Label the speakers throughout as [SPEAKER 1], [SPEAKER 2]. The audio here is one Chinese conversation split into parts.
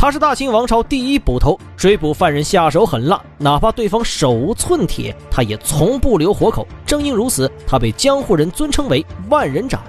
[SPEAKER 1] 他是大清王朝第一捕头，追捕犯人下手狠辣，哪怕对方手无寸铁，他也从不留活口。正因如此，他被江湖人尊称为万人斩。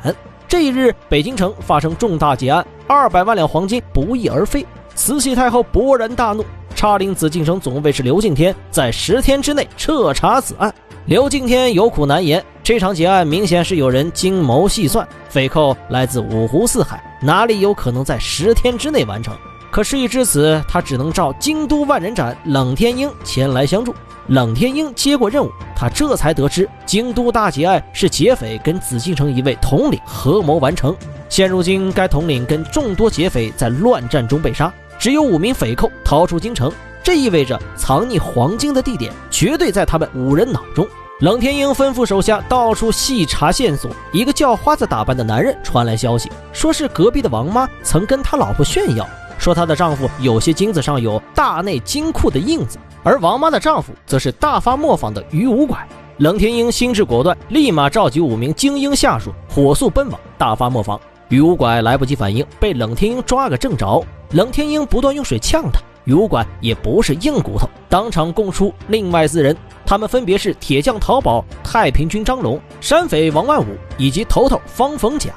[SPEAKER 1] 这一日，北京城发生重大劫案，200万两黄金不翼而飞。慈禧太后勃然大怒，差令紫禁城总卫士刘敬天在10天之内彻查此案。刘敬天有苦难言，这场劫案明显是有人精谋细算，匪寇来自五湖四海，哪里有可能在10天之内完成？可事已至此，他只能召京都万人斩冷天鹰前来相助。冷天鹰接过任务，他这才得知京都大劫案是劫匪跟紫禁城一位统领合谋完成。现如今，该统领跟众多劫匪在乱战中被杀，只有5名匪寇逃出京城，这意味着藏匿黄金的地点绝对在他们5人脑中。冷天鹰吩咐手下到处细查线索，一个叫花子打扮的男人传来消息，说是隔壁的王妈曾跟他老婆炫耀，说她的丈夫有些金子上有大内金库的印子，而王妈的丈夫则是大发磨坊的于五拐。冷天鹰心智果断，立马召集5名精英下属，火速奔往大发磨坊。于五拐来不及反应，被冷天鹰抓个正着。冷天鹰不断用水呛他，于五拐也不是硬骨头，当场供出另外4人，他们分别是铁匠陶宝、太平军张龙、山匪王万武以及头头方逢甲。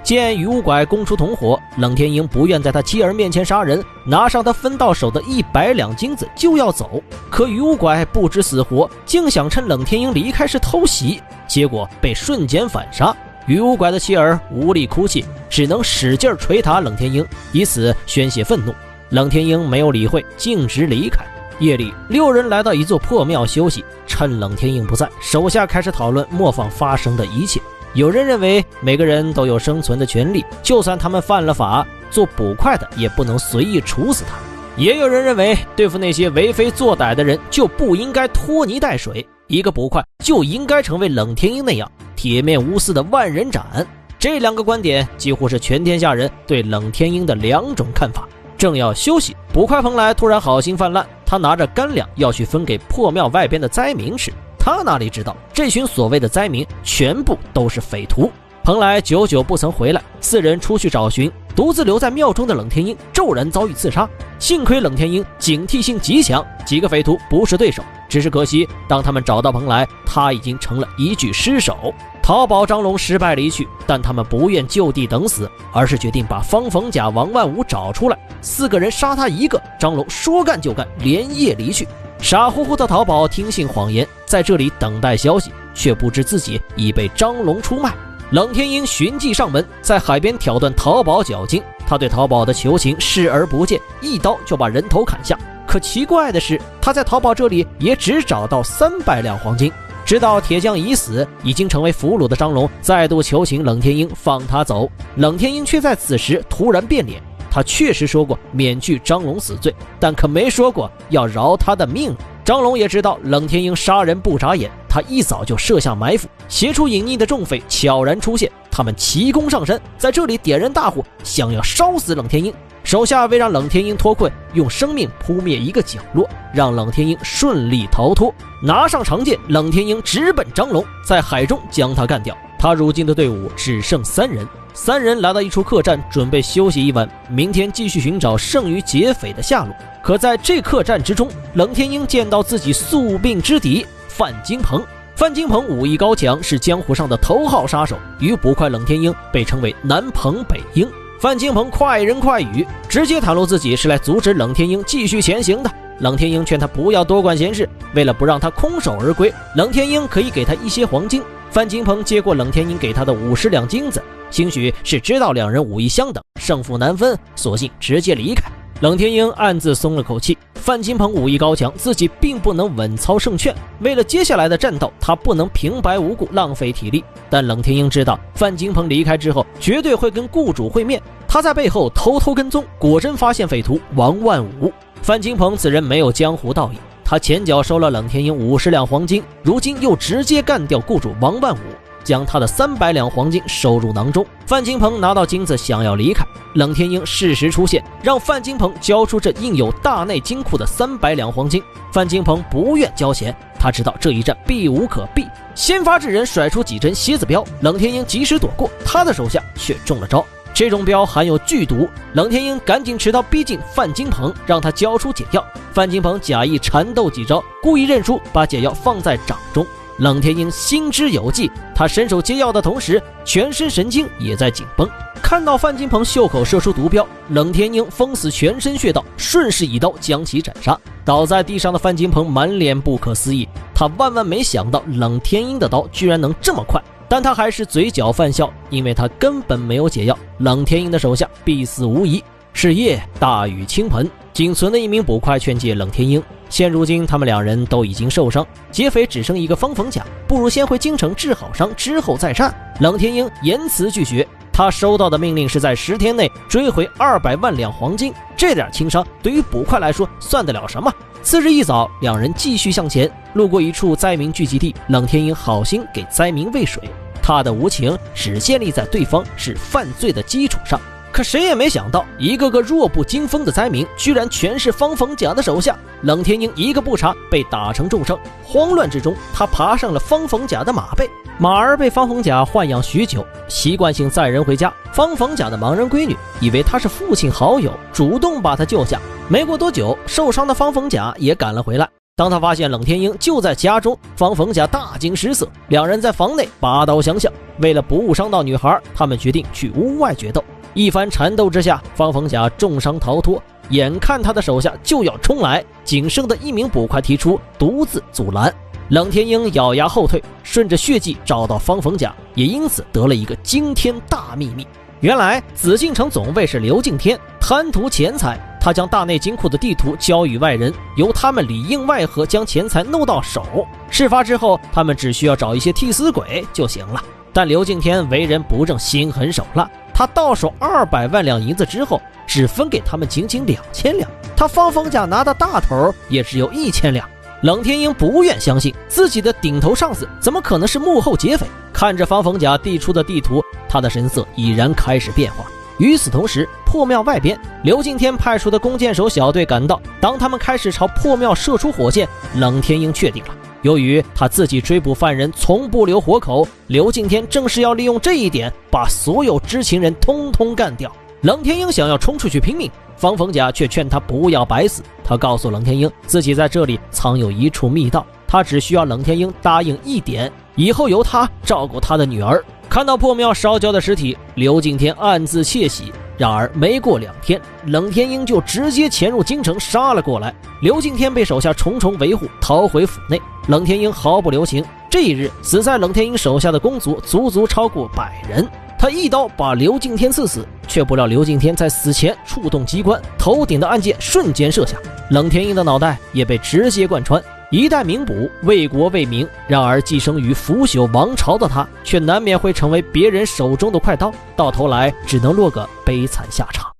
[SPEAKER 1] 见于五拐供出同伙，冷天鹰不愿在他妻儿面前杀人，拿上他分到手的100两金子就要走。可于五拐不知死活，竟想趁冷天鹰离开时偷袭，结果被瞬间反杀。于五拐的妻儿无力哭泣，只能使劲捶打冷天鹰，以此宣泄愤怒。冷天鹰没有理会，径直离开。夜里，6人来到一座破庙休息，趁冷天鹰不在，手下开始讨论磨坊发生的一切。有人认为每个人都有生存的权利，就算他们犯了法，做捕快的也不能随意处死他。也有人认为对付那些为非作歹的人就不应该拖泥带水，一个捕快就应该成为冷天鹰那样铁面无私的万人斩。这2个观点几乎是全天下人对冷天鹰的2种看法。正要休息，捕快蓬莱突然好心泛滥，他拿着干粮要去分给破庙外边的灾民吃。他哪里知道，这群所谓的灾民全部都是匪徒。蓬莱久久不曾回来，4人出去找寻，独自留在庙中的冷天鹰骤然遭遇刺杀。幸亏冷天鹰警惕性极强，几个匪徒不是对手。只是可惜，当他们找到蓬莱，他已经成了一具尸首。淘宝张龙失败离去，但他们不愿就地等死，而是决定把方逢甲、王万武找出来。4个人杀他1个，张龙说干就干，连夜离去。傻乎乎的淘宝听信谎言，在这里等待消息，却不知自己已被张龙出卖。冷天鹰寻迹上门，在海边挑断淘宝脚筋，他对淘宝的求情视而不见，一刀就把人头砍下。可奇怪的是，他在淘宝这里也只找到300两黄金。直到铁匠已死，已经成为俘虏的张龙再度求情冷天鹰放他走，冷天鹰却在此时突然变脸。他确实说过免去张龙死罪，但可没说过要饶他的命。张龙也知道冷天鹰杀人不眨眼，他一早就设下埋伏，协助隐匿的众匪悄然出现，他们齐攻上山，在这里点燃大火，想要烧死冷天鹰。手下为让冷天鹰脱困，用生命扑灭一个角落，让冷天鹰顺利逃脱。拿上长剑，冷天鹰直奔张龙，在海中将他干掉。他如今的队伍只剩3人。3人来到一处客栈，准备休息一晚，明天继续寻找剩余劫匪的下落。可在这客栈之中，冷天鹰见到自己宿命之敌范金鹏。范金鹏武艺高强，是江湖上的头号杀手，与捕快冷天鹰被称为南鹏北鹰。范金鹏快人快语，直接袒露自己是来阻止冷天鹰继续前行的。冷天鹰劝他不要多管闲事，为了不让他空手而归，冷天鹰可以给他一些黄金。范金鹏接过冷天鹰给他的50两金子，兴许是知道2人武艺相等，胜负难分，索性直接离开。冷天鹰暗自松了口气，范金鹏武艺高强，自己并不能稳操胜券，为了接下来的战斗，他不能平白无故浪费体力。但冷天鹰知道范金鹏离开之后绝对会跟雇主会面，他在背后偷偷跟踪，果真发现匪徒王万武。范金鹏此人没有江湖道义，他前脚收了冷天鹰50两黄金，如今又直接干掉雇主王万武，将他的300两黄金收入囊中。范金鹏拿到金子想要离开，冷天鹰适时出现，让范金鹏交出这印有大内金库的300两黄金。范金鹏不愿交钱，他知道这一战避无可避，先发制人甩出几针蝎子镖，冷天鹰及时躲过，他的手下却中了招。这种镖含有剧毒，冷天鹰赶紧持刀逼近范金鹏，让他交出解药。范金鹏假意缠斗几招，故意认输，把解药放在掌中。冷天鹰心知有计，他伸手接药的同时，全身神经也在紧绷。看到范金鹏袖口射出毒镖，冷天鹰封死全身穴道，顺势一刀将其斩杀。倒在地上的范金鹏满脸不可思议，他万万没想到冷天鹰的刀居然能这么快，但他还是嘴角泛笑，因为他根本没有解药，冷天鹰的手下必死无疑。是夜，大雨倾盆，仅存的一名捕快劝诫冷天鹰，现如今他们两人都已经受伤，劫匪只剩一个方逢甲，不如先回京城治好伤，之后再战。冷天鹰严词拒绝，他收到的命令是在10天内追回200万两黄金，这点轻伤对于捕快来说算得了什么？次日一早，两人继续向前，路过一处灾民聚集地，冷天鹰好心给灾民喂水，他的无情只建立在对方是犯罪的基础上。可谁也没想到，一个个弱不禁风的灾民居然全是方逢甲的手下。冷天鹰一个不察，被打成重伤。慌乱之中，他爬上了方逢甲的马背。马儿被方逢甲豢养许久，习惯性载人回家。方逢甲的盲人闺女以为他是父亲好友，主动把他救下。没过多久，受伤的方逢甲也赶了回来。当他发现冷天鹰就在家中，方逢甲大惊失色，两人在房内拔刀相向。为了不误伤到女孩，他们决定去屋外决斗。一番缠斗之下，方逢甲重伤逃脱，眼看他的手下就要冲来，仅剩的一名捕快提出独自阻拦。冷天鹰咬牙后退，顺着血迹找到方逢甲，也因此得了一个惊天大秘密。原来紫禁城总尉是刘敬天，贪图钱财，他将大内金库的地图交予外人，由他们里应外合将钱财弄到手。事发之后，他们只需要找一些替死鬼就行了。但刘敬天为人不正，心狠手辣，他到手200万两银子之后，只分给他们仅仅2000两，他方逢甲拿的大头也只有1000两。冷天鹰不愿相信自己的顶头上司怎么可能是幕后劫匪，看着方逢甲递出的地图，他的神色已然开始变化。与此同时，破庙外边，刘敬天派出的弓箭手小队赶到。当他们开始朝破庙射出火箭，冷天鹰确定了，由于他自己追捕犯人从不留活口，刘敬天正是要利用这一点把所有知情人通通干掉。冷天鹰想要冲出去拼命，方逢甲却劝他不要白死。他告诉冷天鹰，自己在这里藏有一处密道，他只需要冷天鹰答应一点，以后由他照顾他的女儿。看到破庙烧焦的尸体，刘敬天暗自窃喜。然而没过2天，冷天鹰就直接潜入京城杀了过来。刘敬天被手下重重维护，逃回府内。冷天鹰毫不留情，这一日死在冷天鹰手下的公族足足超过100人。他一刀把刘敬天刺死，却不料刘敬天在死前触动机关，头顶的暗箭瞬间射下，冷天鹰的脑袋也被直接贯穿。一代名捕，为国为民，然而寄生于腐朽王朝的他，却难免会成为别人手中的快刀，到头来只能落个悲惨下场。